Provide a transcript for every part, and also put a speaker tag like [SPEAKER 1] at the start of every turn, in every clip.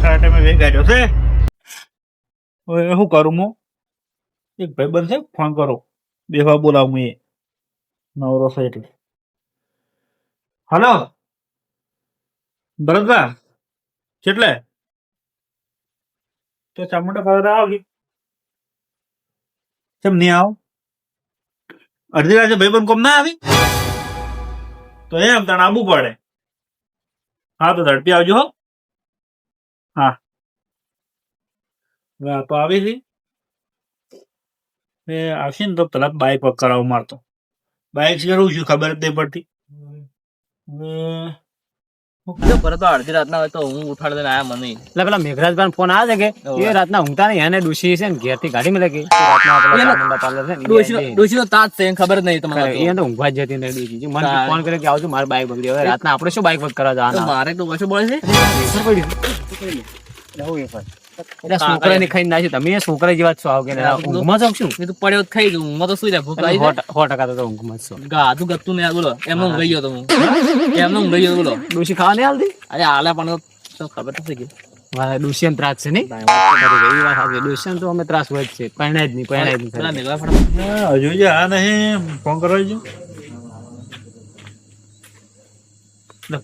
[SPEAKER 1] ખરા ટાઈમે વેગાડ્યો છે. હવે શું કરું હું? એક ભાઈબંધ છે, ફોન કરો, બેવા બોલાવું એ નવરો છે એટલે. હલો ભરતભા, કેટલે તો ચામુંડા ખાવા આવો કે કેમ નહીં આવો? અડધી રાતે ભાઈબંધ કોમ ના આવી તો એમ તને આવવું પડે. હા તો ઝડપી આવજો હો. હા તો આવી હતી એ આવશે ને તો પેલા બાઇક પગ કરાવું મારતો. બાઇક કરવું છું ખબર જ નહીં પડતી.
[SPEAKER 2] પરત અડધી રાતના હોય તો હું ઉઠાડ દઈને આયા મને
[SPEAKER 3] એટલે પેલા મેઘરાજભાઈ ફોન આવે છે કે એ રાતના ઊંઘતા નહીં, એને ડૂસી છે ને ઘેર થી ગાડી મળે કે
[SPEAKER 2] ડોશી નો તાજ છે ખબર જ નહીં તમારે.
[SPEAKER 3] એ તો ઊંઘવા જ જતી નહીં. મને ફોન કર્યો કે આવજો મારે બાઈક બગડી. હવે રાતના આપણે શું બાઈક કરવા જવાના?
[SPEAKER 2] મારે તો પાછું બોલે છે
[SPEAKER 3] છોકરા ને ખાઈ નાખ્યું. તમે છોકરા જેવા છો આવો કે ઊંઘમાં જાવ શું?
[SPEAKER 2] એ તો પડ્યો ખાઈ દઉં ઊંઘમાં તો સુઈ જાય ભૂખ આવી જાય.
[SPEAKER 3] 100% તો ઊંઘમાં છો.
[SPEAKER 2] ગાધું ગતું ને બોલો એમને ઊંઘ ગયો તો હું એમને ઊંઘ ગયો બોલો.
[SPEAKER 3] ડૂસી ખાવા નહીં હાલતી?
[SPEAKER 2] અરે હાલે પણ તો ખબર નથી કે
[SPEAKER 3] મારા ડૂસિયન ત્રાસ છે નહીં. ડૂસિયન તો અમે ત્રાસ હોય જ છે. પહેણાય જ નહીં, પહેણાય જ
[SPEAKER 2] પેલા
[SPEAKER 3] નહીં.
[SPEAKER 2] મેઘલા ફટાફટ
[SPEAKER 1] હજુ જે આ નહીં ફોન કરવા જો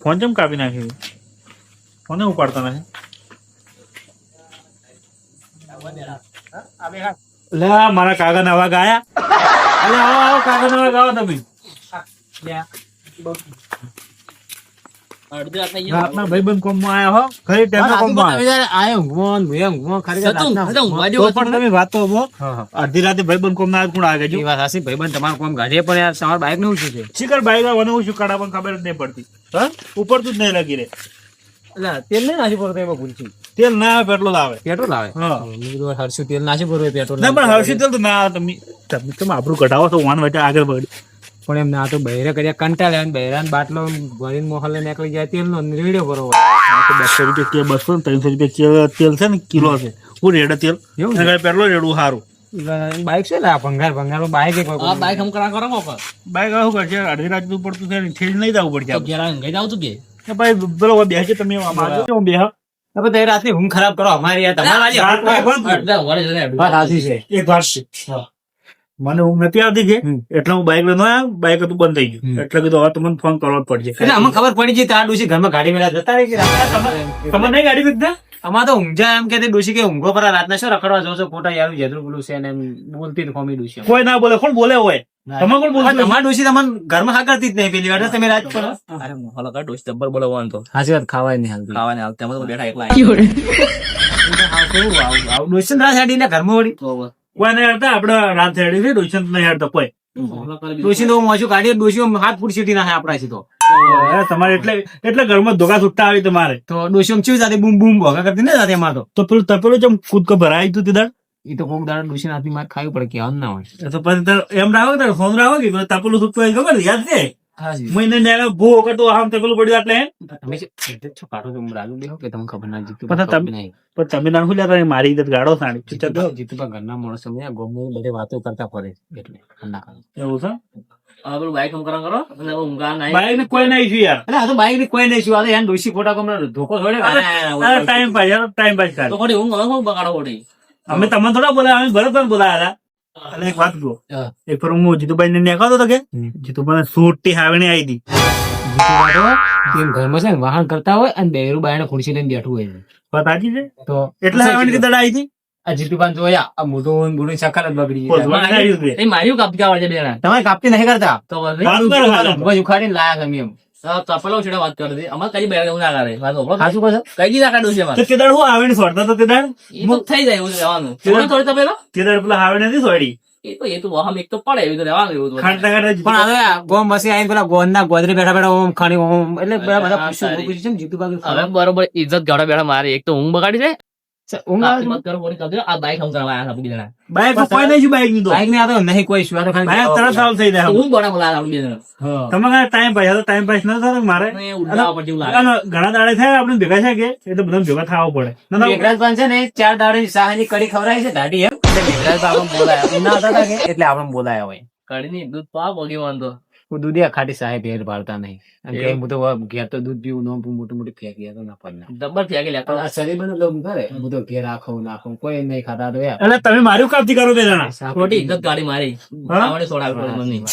[SPEAKER 1] ફોન જેમ કાપી નાખ્યું. ફોને ઉપાડતા નથી. લે મારા કાકા નવા ગાયા. અલે આવો આવો કાકા નવા ગાવો તમે.
[SPEAKER 2] અડધી રાત થઈ
[SPEAKER 1] રાતના ભાઈબંધ કોમમાં આયા હો. ખરી ટાઈમે કોમમાં તો પણ તમે વાત તો હો. અડધી રાતે ભાઈબંધ કોમના કોણ આવે જો?
[SPEAKER 3] ભાઈબંધ તમારું કામ ગાડીએ પણ યાર તમારા બાઈક નું શું છે?
[SPEAKER 1] શિખર બાઈક મને હું શું કાઢા પણ ખબર જ નહીં પડતી. હા ઉપરતું જ નહીં લગી રે.
[SPEAKER 3] તેલ નહીં નાસી પડતો એમાં ભૂલથી.
[SPEAKER 1] તેલ ના આવે પેટ્રોલ આવે.
[SPEAKER 3] પેટ્રોલ આવે?
[SPEAKER 1] હા
[SPEAKER 3] હરશું તેલ નાસી પડવું પેટ્રોલ
[SPEAKER 1] ના પણ હર્ષિત તેલ તો ના આવે. તમે આબરૂ કઢાવો તો વાન વચ્ચે આગળ બગડી.
[SPEAKER 3] પણ એમ ના તો બહેરે કર્યા કંટાળે બહેરા બાટલો ભરીને મોહલ્લે નીકળી જાય તેલ નો રેડિયો બરોબર.
[SPEAKER 1] 200 રૂપિયા 200 ને 300 રૂપિયા તેલ છે ને કિલો છે. હું રેડ તેલ પેટ્રોલ રેડવું સારું.
[SPEAKER 3] બાઈક છે ને ભંગાર બાઈક
[SPEAKER 2] બાઈક હમ કરા કરો
[SPEAKER 1] બાઈક આવું કરશે અડધી રાત પડતું છે ને ઠેડ નહીં જવું પડશે.
[SPEAKER 2] ઘેરા ગઈ જાવ તું કે
[SPEAKER 1] ભાઈ બોલો બેસે તમે બે
[SPEAKER 3] રાતની ઊંઘ ખરાબ કરો અમારી યાર તમારી
[SPEAKER 1] એક વાર મને ઊંઘ નથી આવતી કે એટલે હું બાઈક લઈને આવ્યો. બાઈક હતું બંધ થઈ ગયું એટલે કીધું હવે તમને ફોન કરવો જ પડશે.
[SPEAKER 3] એટલે અમને ખબર પડી ગઈ તાર ડોશી ઘરમાં ગાડી મેળા જતા રહી.
[SPEAKER 1] તમે નહીં ગાડી મૂકતા?
[SPEAKER 3] અમાર તો ઊંઘા એમ કે ડોશી કે ઊંઘો પર રાતના શું રખડવા જાવ છો ખોટા યાર જેદરું પેલું છે ને બોલતી કોમી ડોશી
[SPEAKER 1] કોઈ ના બોલે. કોણ બોલે હોય? તમે કોણ બોલો?
[SPEAKER 3] તમારી ડોશી તમને ઘરમાં હા કરતી જ નહીં. પેલી વાર તમે રાત કરો.
[SPEAKER 2] અરે મોહલો કા ડોશ જબ્બર બોલવાનો તો
[SPEAKER 3] હાચી વાત ખાવાય નહીં હાલતી.
[SPEAKER 2] ખાવાને હાલ તેમાં તો બેઠા એકલા
[SPEAKER 3] ડોશી રાત હાડીને ઘરમાં વળી
[SPEAKER 1] કોઈ નહીં હારતા. આપડે રાત હેડી છે ડોશન નહીં હારતા કોઈ.
[SPEAKER 3] ડોશી તો મોચું કાઢી ડોશી હાથ ફૂટ સીટી નાખે આપણા છે તો
[SPEAKER 1] તમારે એટલે ઘરમાં ધોકા છૂટતા આવી તમારે
[SPEAKER 3] તો ડોશી ચીવ સાથે બૂમ બૂમ ભોગા કરતી ને સાથે એમાં
[SPEAKER 1] તો પેલું તપેલું જેમ કૂદકો ભરાય તું તે દાડ
[SPEAKER 3] એ તો કોક દાડા ડોશી હાથની માર ખાવી પડે કેવાનું ના હોય.
[SPEAKER 1] તો પછી એમ રાખો તારે ફોન રાખો કે તપેલું છૂટતું હોય ખબર યાદ છે? મહિને ભૂ કરતો આમ તપેલું પડ્યું એટલે
[SPEAKER 3] તમે છો કાઢો તો રાજુ બેહો કે તમને ખબર ના જીતું
[SPEAKER 1] પણ તમે ના શું લેતા મારી ઇજ્જત ગાડો સાડી
[SPEAKER 3] જીતું ઘરના માણસો ગમે બધી વાતો કરતા ફરે એટલે
[SPEAKER 1] એવું છે.
[SPEAKER 2] પેલું બાઈક હમ કરા કરો અને ઊંઘા નહીં
[SPEAKER 1] બાઈક ને કોઈ નહીં છું યાર.
[SPEAKER 3] એટલે આ તો બાઈક ની કોઈ નહીં છું. આ તો ડોશી ખોટા કોમ ધોકો થોડે
[SPEAKER 1] ટાઈમ પાસ કરે
[SPEAKER 2] તો ખોટી ઊંઘ હવે બગાડો ખોટી.
[SPEAKER 1] અમે તમને થોડા બોલાયા, અમે ભરત બોલાયા હતા. અને એક વાત કહો, એક ફર હું જીતુભાઈ ને નેખાતો હતો કે જીતુભાઈ સૂટી હાવણી આવી હતી.
[SPEAKER 3] ઘરમાં છે ને વાહન કરતા હોય અને બેરું બાયણે ખુરશી લઈને બેઠું હોય
[SPEAKER 1] વાત સાચી છે.
[SPEAKER 3] તો
[SPEAKER 1] એટલે હાવણી કીધા આવી હતી.
[SPEAKER 3] આ જીતુભાઈ જોયા આ મોટું બુડું સકાલ જ બગડી
[SPEAKER 2] એ માર્યું કાપી આવડે છે બેડા
[SPEAKER 3] તમારે કાપતી નહીં કરતા
[SPEAKER 2] તો
[SPEAKER 3] ઉખાડીને લાયા તમે એમ
[SPEAKER 2] તપેલો છેડા વાત કરી દે અમારે કઈ બેડા એવું ના કરે વાત
[SPEAKER 3] સાચું કહો છો?
[SPEAKER 2] કઈ દીધા કાઢું છે
[SPEAKER 1] તો તે દાડ હું હાવણી સોડતા તો તે દાડ
[SPEAKER 2] એ તો થઈ જાય એવું રહેવાનું થોડી થોડી તપેલો
[SPEAKER 1] તે દાડ પેલા હાવણી નથી સોડી
[SPEAKER 2] એ તો વહામ એક તો પડે એવી તો રહેવાનું એવું
[SPEAKER 1] ખાંડતા ખાંડતા
[SPEAKER 3] પણ હવે ગોમ બસી આવીને પેલા ગોંદના ગોદરી બેઠા બેઠા ઓમ ખાણી ઓમ એટલે બધા પૂછ્યું છે ને જીતુભાઈ
[SPEAKER 2] હવે બરોબર ઇજ્જત ગાડા બેડા મારે એક તો ઊંઘ બગાડી જાય
[SPEAKER 3] ઊંઘ આવે છે?
[SPEAKER 2] મત કરો બોલી કરજો આ બાઈક હમ કરવા આયા હતા જણા
[SPEAKER 1] બાઈક કોઈ નહીં છું. બાઈક ની તો
[SPEAKER 3] બાઈક ને આ તો નહીં કોઈ શું આ તો ખાલી
[SPEAKER 1] બાઈક તરત સાલ થઈ જાય.
[SPEAKER 2] ઊંઘ બડા બોલા આપણે બે જણા
[SPEAKER 1] તમારે ટાઈમ પાસ ટાઈમ પાસ ન થાય મારે
[SPEAKER 2] ઉડાવ પર જેવું લાગે
[SPEAKER 1] અને ઘણા દાડે થાય આપણે ભેગા છે કે એટલે બધા ભેગા થવા પડે. ના, ના,
[SPEAKER 3] મેઘરાજ છે ને 4 દાડે શાહની કઢી ખવડાવી છે દાઢી એમ એટલે મેઘરાજ આપણને બોલાયા ના હતા કે એટલે આપણને બોલાયા હોય
[SPEAKER 2] કઢી ની દૂધ પાવ પગી વાંધો
[SPEAKER 3] હું દૂધ ખાટી સાહેબ ઘેર પાડતા નહીં અને કે હું તો ઘેર તો દૂધ પીવું ન પીવું મોટું મોટું ફેંકી તો ના પડે
[SPEAKER 2] ડબ્બર ફેંકી લેતો
[SPEAKER 3] આ શરીર બધું લોક કરે હું તો ઘેર નાખું કોઈ નહીં ખાતા તો યાર
[SPEAKER 1] એટલે તમે મારું કાપથી કરો બે જણા
[SPEAKER 2] ખોટી ઇજ્જત ગાડી મારી
[SPEAKER 1] હા?
[SPEAKER 2] આવડે સોડા નહીં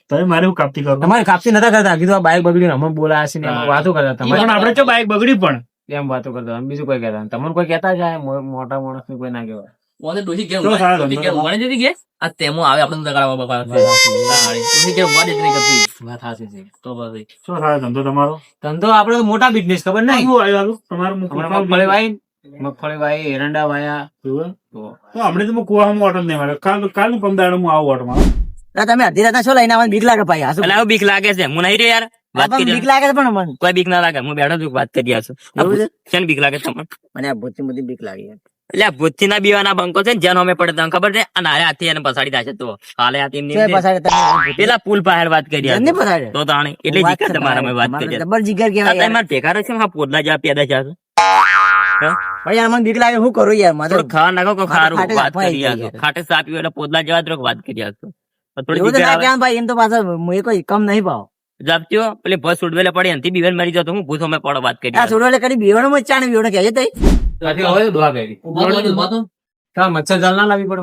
[SPEAKER 1] તમે મારું કાપથી કરો
[SPEAKER 3] તમારે કાપતી નતા કરતા કીધું આ બાઈક બગડ્યું અમે બોલાયા છે ને એમ વાતો કરતા
[SPEAKER 1] પણ
[SPEAKER 3] તમારે
[SPEAKER 1] આપણે જો બાઈક બગડી પણ
[SPEAKER 3] એમ વાતો કરતા અમે બીજું કોઈ કહેતા તમને કોઈ કહેતા જાય મોટા માણસ કોઈ ના કહેવાય
[SPEAKER 2] ઓને ડોશી કેમ
[SPEAKER 1] તો સારા
[SPEAKER 2] ડોશી કેમ
[SPEAKER 1] ધંધો
[SPEAKER 2] વણે જતી કે આ તેમાં આવે આપણે તગાડવા બાપા ડોશી કેમ વાડી જ નહીં કરતી
[SPEAKER 3] વાત સાચી છે
[SPEAKER 2] તો પછી
[SPEAKER 1] શું થાય ધંધો તમારો
[SPEAKER 3] ધંધો આપડે મોટા બિઝનેસ ખબર નહીં
[SPEAKER 1] શું આવ્યું હાલું? તમારું મુખ
[SPEAKER 3] હમણાં મગફળી વાઈ એરંડા વાયા
[SPEAKER 1] એવું? તો હમણાં તો હું કુવામાં ઓટો નહીં મારે કાલનું પમદાડે હું આવું ઓટોમાં
[SPEAKER 4] તમે અડધી રાતના શું લઈને આવવાનું બીક લાગે ભાઈ હાસુ
[SPEAKER 2] એટલે આવું બીક લાગે છે હું નહીં રહ્યો યાર વાત
[SPEAKER 4] આપણને
[SPEAKER 2] કરી
[SPEAKER 4] બીક લાગે છે પણ મને
[SPEAKER 2] કોઈ બીક ના લાગે હું બેઠો છું વાત કરી રહ્યા
[SPEAKER 4] એવું છે?
[SPEAKER 2] છું શેની બીક લાગે છે તમને
[SPEAKER 4] મને આ ભૂતથી બધી બીક લાગી યાર.
[SPEAKER 2] એટલે આ ભૂતથી ના બીવાના બંકો છે ને જ્યાં અમે પડે તમને ખબર છે અને હારે હાથી એને પછાડી થશે તો હાલે હાથી એમની
[SPEAKER 4] શું પસાડે તમે ભૂતથી?
[SPEAKER 2] પેલા પુલ પાહેર વાત કરી રહ્યા
[SPEAKER 4] એમને
[SPEAKER 2] છો.
[SPEAKER 4] પસાડે?
[SPEAKER 2] તો તાણે એટલે
[SPEAKER 4] વાત
[SPEAKER 2] જીગર
[SPEAKER 4] છે
[SPEAKER 2] તમારા અમે વાત
[SPEAKER 4] તમારે
[SPEAKER 2] કરી
[SPEAKER 4] જબર જીગર કહેવાય યાર.
[SPEAKER 2] મારા ટેકારો છે ને હા પોદલા જેવા પેદા છે
[SPEAKER 4] પણ યાર મને બીક લાગે શું કરું યાર મારે
[SPEAKER 2] થોડું ખાવા નાખો કોઈ ખારું
[SPEAKER 4] ખાટે
[SPEAKER 2] વાત
[SPEAKER 4] અફવાઈ
[SPEAKER 2] કરી
[SPEAKER 4] જાય
[SPEAKER 2] રહ્યા છો
[SPEAKER 4] યાર.
[SPEAKER 2] ખાટે સાપ્યું એટલે પોદલા જેવા જ વાત કરી રહ્યા છો થોડી
[SPEAKER 4] એવું તો
[SPEAKER 2] જીગર
[SPEAKER 4] ના
[SPEAKER 2] આવે.
[SPEAKER 4] કહેવાનું ભાઈ એમ તો પાછા હું કોઈ કમ નહીં પાવ
[SPEAKER 2] જાપજો પેલી બસ ઉડવેલે પડી એનથી બીવેલ મરી જાવ તો હું ભૂસો મેં પડો વાત કરી
[SPEAKER 4] આ છોડો એટલે કદી બીવડો માં ચાને બીવડો કહેજે તઈ
[SPEAKER 3] હવે દુઆ કરી મચ્છર જાલ ના લાવી પડે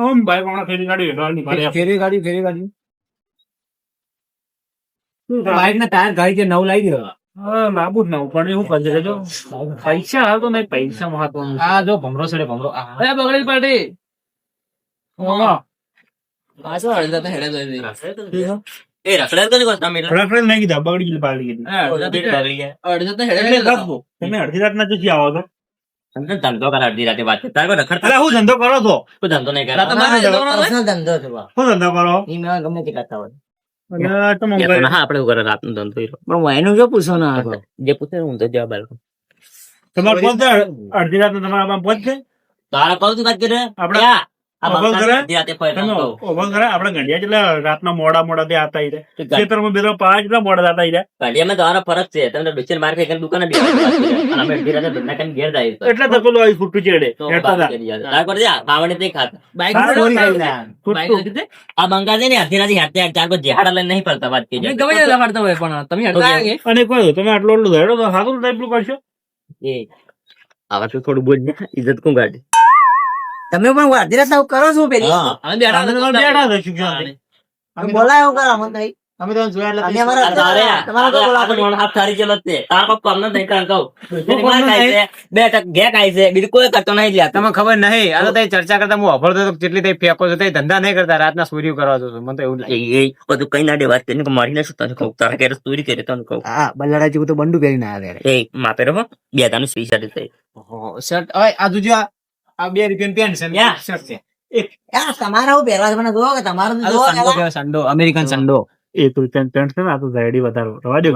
[SPEAKER 1] આમ બાઈક હમણાં ફેરી કાઢી ઢોળની ભારે આપ.
[SPEAKER 3] ફેરવી કાઢ્યું
[SPEAKER 1] શું થાય?
[SPEAKER 3] બાઈક ના ટાયર ગાડી કે નવું લાવી દો
[SPEAKER 1] હા, લાંબુ જ ના પણ એવું કરજે જો પૈસા હાલ તો નહીં પૈસા મહત્વનું છે.
[SPEAKER 3] આ જો ભમરો સડે ભમરો
[SPEAKER 2] બગડી પાડી
[SPEAKER 1] ઓલા,
[SPEAKER 2] પાછો અડધા તો હેડે જાય એ રખડે તો નહીં કોસ્તા મીટર
[SPEAKER 1] રખડે નહીં કીધા બગડી ગયેલી પાડી કીધી
[SPEAKER 2] અડધા તો
[SPEAKER 1] એટલે
[SPEAKER 2] હેડે
[SPEAKER 1] દસ બો. તમે અડધી રાતના જો આવો છો
[SPEAKER 2] ધંધો કરે અડધી રાતે વાત તારે કોઈ રખડતા
[SPEAKER 1] અરે હું ધંધો કરો છો
[SPEAKER 2] કોઈ ધંધો નહીં કરે
[SPEAKER 4] પર્સનલ ધંધો છે બા.
[SPEAKER 1] શું ધંધો કરો
[SPEAKER 4] ઈ મેં ગમે તે કરતા હોય
[SPEAKER 1] અને તમે
[SPEAKER 2] કે તો ના આપણે શું કરે રાતનો ધંધો ઈ રહ્યો.
[SPEAKER 4] પણ હું એનું જો પૂછો ના આગળ.
[SPEAKER 2] જે પૂછે હું તો જવાબ આલું
[SPEAKER 1] તમારે પહોંચે અડધી રાતના તમારા આમાં પહોંચશે
[SPEAKER 2] તારા કહું તું વાત કરે
[SPEAKER 1] આપણે
[SPEAKER 2] ક્યાં? આ
[SPEAKER 1] ઓવલ
[SPEAKER 2] બંકા
[SPEAKER 1] કરે?
[SPEAKER 2] અડધી રાતે ફરે
[SPEAKER 1] તમે
[SPEAKER 2] તો કહું.
[SPEAKER 1] ઓવલ કરે આપણે ગંડિયા જેટલા રાતના મોડા તે આતા ઈ રે
[SPEAKER 2] તો ગાડી-
[SPEAKER 1] ખેતરમાં બેરો પાંચ જેટલા મોડા આતા ઈ રે
[SPEAKER 2] ગાડીમાં તમારો ફરક છે તમે બેચેન માર ખાઈ કરીને દુકાને બેસી વાત કરી. અને અમે અડધી રાતે ધંધા કરીને ઘેર જાય
[SPEAKER 1] એટલે તો પેલું આવી ફૂટું ચેડે
[SPEAKER 2] તો
[SPEAKER 1] હેઠતા
[SPEAKER 2] વાત
[SPEAKER 1] હતા.
[SPEAKER 2] કરી યાર. તારે કરે જા, ખાવાની નહીં ખાતા.
[SPEAKER 1] તારે
[SPEAKER 4] ચોરી
[SPEAKER 1] તારે
[SPEAKER 4] કરી ના.
[SPEAKER 2] બાઈક નથી તે? આ બંકા છે ને અડધી રાતે હેડતા હેડતા કોઈ જેહાડા લઈને નહીં પડતા વાત કરી
[SPEAKER 1] અને કોઈ તમે આટલું આટલું ધડો તો સારું ટાઈપનું કરશો
[SPEAKER 2] એ આવા તો થોડું બોલ ને ઇજ્જત કોણ કાઢે
[SPEAKER 4] તમે પણ અડધી રાતના કરો છો પેલી
[SPEAKER 1] બેઠા હતા શિક્ષણ
[SPEAKER 4] તમે બોલાય એવું કરો મને તઈ.
[SPEAKER 3] અમે તો જોયા એટલે
[SPEAKER 4] અમે અમારા તમારા કોઈ બોલાવો.
[SPEAKER 2] હાથ સારી ચલો જ તે તારા કોઈ કામ નથી કહું માર ખાય છે બે ટક ઘે ખાય છે બીજું કોઈ કરતો નહીં લ્યા
[SPEAKER 3] તમને ખબર નહીં આ તો તઈ ચર્ચા કરતા હું અભળતો હતો જેટલી તઈ ફેંકો છો તઈ ધંધા નહીં કરતા રાતના ચોરીઓ કરવા જો છો. મને તો એવું લાગે
[SPEAKER 2] એ બધું કઈ ના દે વાત કરીને કે મારી નાખું તને કહું તારા ઘેર ચોરી કરે તને કહું
[SPEAKER 4] હા બલ્લાડા જેવું તો બંડુ પહેરીને આવ્યા રે.
[SPEAKER 2] એ માપે રહો બે તાનું સ્પેશિયલ છે
[SPEAKER 3] શર્ટ હવે આ જોજો આ 2 રૂપિયાની પેન્ટ છે
[SPEAKER 2] યા.
[SPEAKER 3] શર્ટ છે
[SPEAKER 4] યાર તમારા હું પહેરવા છે મને જોવો કે તમારું તો
[SPEAKER 3] આ તો
[SPEAKER 4] જોવો
[SPEAKER 3] સંડો
[SPEAKER 4] પહેલા.
[SPEAKER 3] કહેવાય, સંડો અમેરિકન સંડો
[SPEAKER 1] એ તો પેન્ટ છે ને આ તો ઝાયડી વધારો રવા દો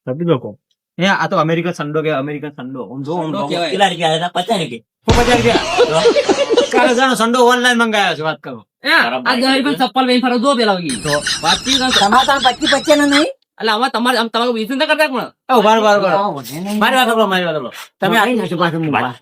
[SPEAKER 1] સમજી દો કો
[SPEAKER 3] હે આ તો અમેરિકન સંડો કે અમેરિકન સંડો આમ જો આમ જો.
[SPEAKER 2] કેટલા રૂપિયા હતા 50 રૂપિયા
[SPEAKER 3] ખૂબ મજા આવી ગયા. કાલે જાણો સંડો ઓનલાઈન મંગાવ્યો છે વાત કરો
[SPEAKER 2] આ ગરીબ ચપ્પલ વેઈ ફરો જો પેલા વગી તો વાત કી
[SPEAKER 4] તમારા તો 25 ના નહીં
[SPEAKER 2] એટલે આમાં તમારે વિશ્વાસ ના કરતા પણ
[SPEAKER 3] ઓ બાર બાર બાર
[SPEAKER 4] આવો ને નહીં.
[SPEAKER 3] મારી વાત કરો મારી વાત કરો
[SPEAKER 4] તમે આવી નાખો પાછું મુંબઈ.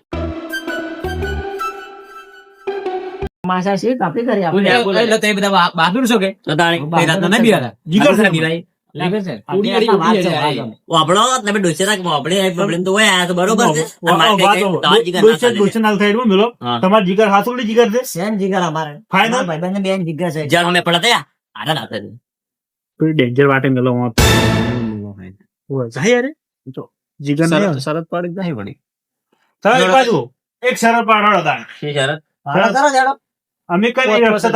[SPEAKER 4] માસા છે કાપી કરી આપણે.
[SPEAKER 3] એટલે તે બધા બહાદુર છો કે
[SPEAKER 2] તો તાણે
[SPEAKER 3] કઈ રાતના નહીં બિહારા
[SPEAKER 1] જીગર છે
[SPEAKER 3] બિહારી લાગે છે
[SPEAKER 4] આટલી રાતના વાત છે, વાત છે.
[SPEAKER 2] વાપડો તમે ડોસે રાખ વાપડે પ્રોબ્લેમ તો હોય આ તો બરોબર છે અને મારે કઈ કઈ તાજ જીગર ના ચાલે.
[SPEAKER 1] ક્વેશ્ચન હાલ સાઈડ માં મેલો
[SPEAKER 2] હા.
[SPEAKER 1] તમારા જીગર હાથુડી જીગર છે
[SPEAKER 4] સેમ જીગર અમારે
[SPEAKER 1] ફાઇનલ?
[SPEAKER 4] અમારા ભાઈબંધને બેન જીગર છે.
[SPEAKER 2] જ્યાં અમે પડતા યા આડા ના થાય
[SPEAKER 1] કોઈ ડેન્જર વાટે મેલો જાય યાર તો જીગર નહીં
[SPEAKER 3] શરત પાડી નહીં પડી
[SPEAKER 1] તમે એક બાજુ એક શરત પાડો હતા
[SPEAKER 2] શી શરત
[SPEAKER 4] હાલો કરો જાડો.
[SPEAKER 1] અમે કઈ નહીં રસ્તે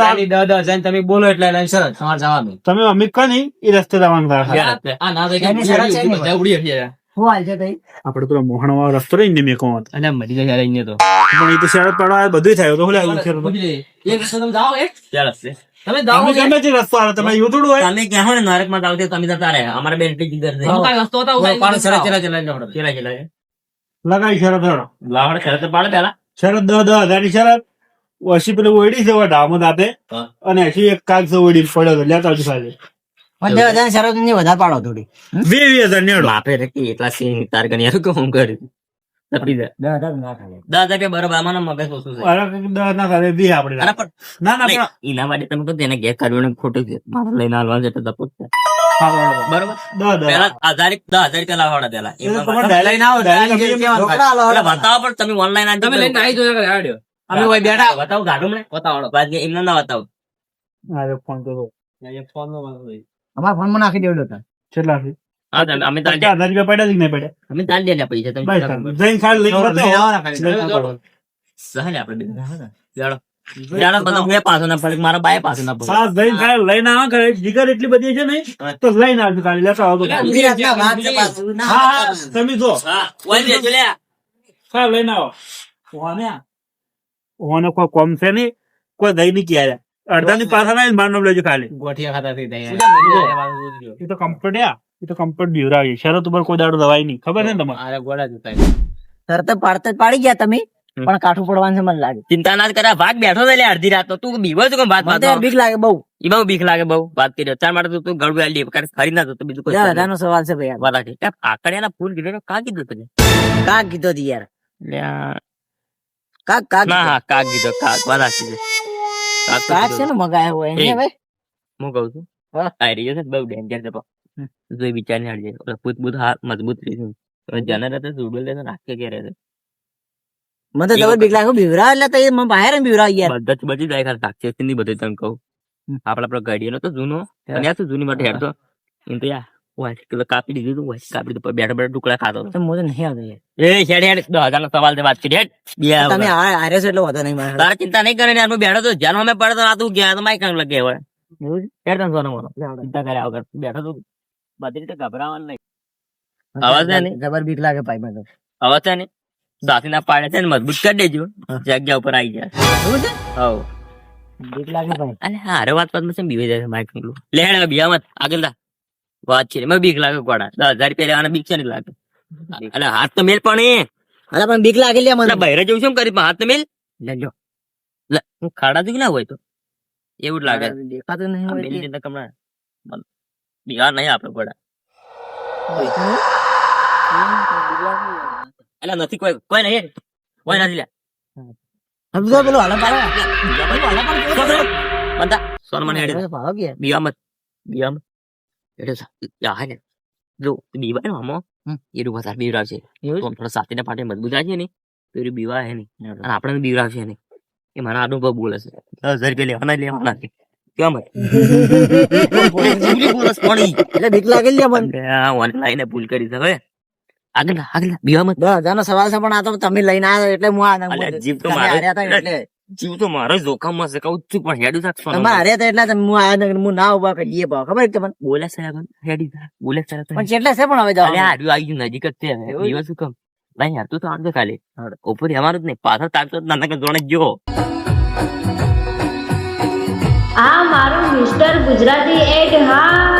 [SPEAKER 3] તમે બોલો એટલે શરત તમારે જવાનું
[SPEAKER 1] તમે અમે કઈ એ રસ્તે જવાનું થાય
[SPEAKER 2] આ ના
[SPEAKER 4] એની શરત છે ને?
[SPEAKER 2] ઉડી હટી જાય
[SPEAKER 4] શું હાલ છે તઈ?
[SPEAKER 1] આપડે પેલો મોહણ વાળો રસ્તો રહી ને મેં કહું હતો.
[SPEAKER 2] અને મરી જાય યાર અહીંયા તો
[SPEAKER 1] પણ એ તો શરત પાડવા બધું થાય તો બોલે
[SPEAKER 2] એક રસ્તો તમે જાઓ એક ચાલ રસ્તે તમે
[SPEAKER 1] તમે ગમે તે રસ્તો આવે તમે એવું થોડું હોય
[SPEAKER 2] તમે ક્યાં હોય ને નરક માં જાવ તે તમે જતા રહે અમારે બેન ટી જીગર છે કઈ વસ્તુ હતા
[SPEAKER 3] પાડો શરત ચલા ચલા
[SPEAKER 2] ચલા ચલા
[SPEAKER 1] લગાઈ શરત હેડો
[SPEAKER 2] લાવડ શરત પાડે પેલા
[SPEAKER 1] શરત 10,000 ની શરત ઓછી પેલું ઓયડી છે ડામો દાતે
[SPEAKER 2] હા.
[SPEAKER 1] અને હજી એક કાગ છે ઓયડી પડ્યો તો લેતા આવજો સાહેબ
[SPEAKER 4] પણ 10,000 ની શરત ની વધારે પાડો થોડી.
[SPEAKER 1] 20,000 ની હેડો
[SPEAKER 2] બાપે રે કે એટલા સીન તાર ગણી યાર કે હું કરી તપી જાય.
[SPEAKER 4] 10,000 ના થાય.
[SPEAKER 2] 10,000 રૂપિયા બરોબર આમાં મગજ ઓછું છે.
[SPEAKER 1] અરે કંઈક 10 ના થાય 20 આપણે
[SPEAKER 2] અરે પણ
[SPEAKER 1] ના ના
[SPEAKER 2] નહીં, એના માટે તમે કહો તેને ઘેર કાઢવું ને ખોટું છે. મારે લઈને હાલવાનું છે એટલે તપો જ છે. બરોબર.
[SPEAKER 1] 10
[SPEAKER 2] પહેલા 10,000 રૂપિયા લાવવાના પહેલા. એમાં
[SPEAKER 1] તમારે
[SPEAKER 3] લઈને આવો direct જે કહેવાનું
[SPEAKER 4] રોકડા આલો,
[SPEAKER 2] એટલે
[SPEAKER 4] હાલો.
[SPEAKER 2] બતાવો પણ તમે ઓનલાઈન આ
[SPEAKER 3] તમે લઈને આવી જોયા કરે હાડ્યો. અમે કોઈ બેઠા
[SPEAKER 2] બતાવો ગાડું મને
[SPEAKER 3] બતાવો
[SPEAKER 2] વાત કે એમને ના બતાવો.
[SPEAKER 1] અરે ફોન કરો
[SPEAKER 4] અમારા ફોનમાં નાખી દેવડો હતા.
[SPEAKER 1] કેટલા છે
[SPEAKER 2] હા તમે- અમે તાલ
[SPEAKER 1] 50,000 રૂપિયા પડ્યા છે કે નહીં પડ્યા
[SPEAKER 2] અમે તાલ દે પૈસા તમે
[SPEAKER 1] બસ જઈને ખાલી link
[SPEAKER 3] લઈને
[SPEAKER 1] બતાવો.
[SPEAKER 3] આવવાના ખાલી.
[SPEAKER 2] સહજ આપણે બે. જાણો જાણો બધા હું પાછો ના પડે મારા બાય પાછો ના પડે.
[SPEAKER 1] સાત જઈને ખાલી લઈને આવો ઘરે જીગર એટલી બધી છે ને તો લઈને આવજો ખાલી લેતા આવો તો.
[SPEAKER 4] ઊભી રાતના વાત છે પાછું. ના,
[SPEAKER 1] હા હા તમે જો
[SPEAKER 2] હા ઓય લેજો લે.
[SPEAKER 1] ખાલી લઈને આવો ઓને કોઈ કોમ છે નહીં કોઈ દઈ નહીં ક્યારે અડધાની પાછા ના મારનો લેજો ખાલી
[SPEAKER 3] ગોઠિયા ખાતા થઈ જાય.
[SPEAKER 1] એ તો કમ્ફર્ટ બીવરાવી શરત ઉપર કોઈ દાડો દવાઈ નહીં ખબર છે ને તમારે
[SPEAKER 3] આરે ગોળા જ ઉતારી.
[SPEAKER 4] તરત જ પાડી ગયા તમે પણ કાઠું પડવાનું છે મને લાગે.
[SPEAKER 2] ચિંતા ના જ કરે ભાગ બેઠો છે લે અડધી રાત તો તું બીવો છે કે વાત
[SPEAKER 4] મને તો યાર બીક લાગે બહુ.
[SPEAKER 2] એ બહુ બીક લાગે બહુ વાત કરી તાર માટે તું ગળું આલી દે ખરી ના તો બીજું કોઈ
[SPEAKER 4] 10,000 નો સવાલ છે ભાઈ.
[SPEAKER 2] વાત રાખી આકડિયાના ફૂલ કીધું કા કીધું તને
[SPEAKER 4] કાક કીધો હતી યાર.
[SPEAKER 2] લે આ-
[SPEAKER 4] કાક કાક
[SPEAKER 2] ના હા કાક કીધો કાક વાત રાખી છે કાક તો
[SPEAKER 4] કાક છે
[SPEAKER 2] કીધું.
[SPEAKER 4] ને મગાયો હોય એને
[SPEAKER 2] એ.
[SPEAKER 4] ભાઈ.
[SPEAKER 2] હું કહું છું
[SPEAKER 4] હા.
[SPEAKER 2] આ રહ્યો છે બહુ ડેન્જર છે જો એ વિચાર ને હડજે ઓલા પૂત હા મજબૂત રહી છે જનર હતો જોડે લે રાખે કે રહે
[SPEAKER 4] મને તો જબર બીક લાગે બીવરા એટલે તો એ મને બહાર બીવરા યાર.
[SPEAKER 2] બધા જ બચી જાય ખાલી રાક્ષસ ની બધું તને કહું આપડા ગાડીઓ તો જૂનો અને આ તો જૂની માટે હેડતો એમ તો યાર વાઈટ કિલો કાપી દીધું તું વાઈટ કાપી દીધું બેઠા બેઠા ટુકડા ખાતો હતો.
[SPEAKER 4] તો મને નહીં આવતું યાર.
[SPEAKER 2] એ હેડ હેડ 10,000 નો સવાલ છે વાત કરી હેડ બે
[SPEAKER 4] તમે હારે છો એટલે વધો નહીં મારે.
[SPEAKER 2] તારે ચિંતા નહીં કરે યાર બેઠો તો જ્યાં અમે પડે તો આ તું ગયા તો માઈક લગે હોય
[SPEAKER 4] એવું છે?
[SPEAKER 2] હેડ તને સોનો મોનો ચિંતા કર્યા વગર બેઠો તો બધી રીતે ગભરાવાનું નહીં અવાજ છે ને?
[SPEAKER 4] જબર બીક લાગે ભાઈ મને તો.
[SPEAKER 2] હવે છે ને દાંતી ના પાડે છે ને મજબૂત કરી દેજો જગ્યા ઉપર આવી જાય
[SPEAKER 4] એવું છે?
[SPEAKER 2] હવ
[SPEAKER 4] બીક લાગે ભાઈ.
[SPEAKER 2] અલે હારે વાત માં છે બીવે જાય માઈક નીકળું લે હેડ બીયા મત આગળ લા વાત છે મેં બીક લાગે કોડા 10,000 રૂપિયા લેવાના બીક છે નહીં લાગે અલે હાથ તો મેલ પણ એ
[SPEAKER 4] અરે પણ બીક લાગે લ્યા મને.
[SPEAKER 2] બહેરે જેવું શું કરી પણ હાથ તો મેલ લે લ્યો લે હું ખાડા તો ના હોય તો એવું જ લાગે
[SPEAKER 4] દેખાતું નહીં
[SPEAKER 2] આ
[SPEAKER 4] હોય
[SPEAKER 2] બેની
[SPEAKER 4] એટલે.
[SPEAKER 2] ચિંતા કમણા બિહાર નહીં આપડે કોડા એટલે નથી કોઈ નહીં કોઈ નથી લે
[SPEAKER 4] સમજો પેલું હાલો પાડો.
[SPEAKER 2] બનતા સોન મને હેડે
[SPEAKER 4] ભાવ ગયા.
[SPEAKER 2] બિયામત એટલે યા ને જો બીવા ને આમાં એ રૂ વધારે બીવરાવ છે
[SPEAKER 4] એવું
[SPEAKER 2] તો થોડા સાથે ના પાટે મજબૂત છે ને તો એ બીવા હે ને અને આપણે બીવરાવ છે ને એ મારા અનુભવ બોલે છે 10,000 રૂપિયા લેવાના લેવાના કેમ બોલસ પડી
[SPEAKER 4] એટલે બીક લાગે લ્યા મને.
[SPEAKER 2] ઓનલાઈન ભૂલ કરી છે હવે આગળ બીવા મત
[SPEAKER 4] 10,000 નો સવાલ છે પણ આ તો તમે લઈને આવ્યો એટલે હું
[SPEAKER 2] અલ્યા, જીભ તો
[SPEAKER 4] તમે
[SPEAKER 2] મારે-
[SPEAKER 4] હાર્યા હતા એટલે.
[SPEAKER 2] જીવ તો મારો જોખમમાં છે કહું છું પણ હેડું થાક
[SPEAKER 4] તમે હાર્યા હતા એટલે તમે હું આવ્યો ને હું ના ઉભા કરીએ ભાવ ખબર છે તમને.
[SPEAKER 2] બોલે છે હેડી બોલે છે
[SPEAKER 4] પણ કેટલા છે પણ હવે જાઓ.
[SPEAKER 2] અરે હાર્યું આવી ગયું નજીક જ છે હવે.
[SPEAKER 4] એવું?
[SPEAKER 2] દિવસ શું કમ ભાઈ યાર તું તો આવજો ખાલી ઉપર અમારું જ નહીં પાછળ તાકતો નાના જોડે જો
[SPEAKER 5] આ મારું મિસ્ટર ગુજરાતી એડ હા